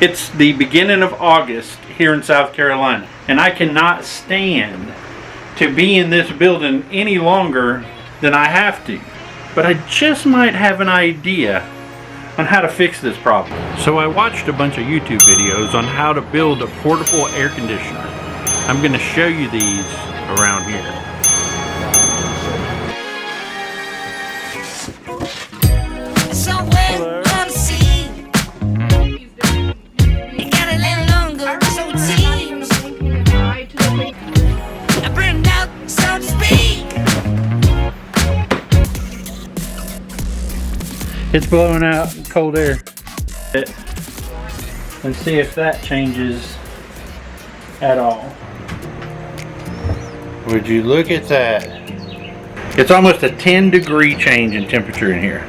It's the beginning of August here in South Carolina, and I cannot stand to be in this building any longer than I have to. But I just might have an idea on how to fix this problem. So I watched a bunch of YouTube videos on how to build a portable air conditioner. I'm going to show you these around here. It's blowing out cold air. Let's see if that changes at all. Would you look at that? It's almost a 10-degree change in temperature in here.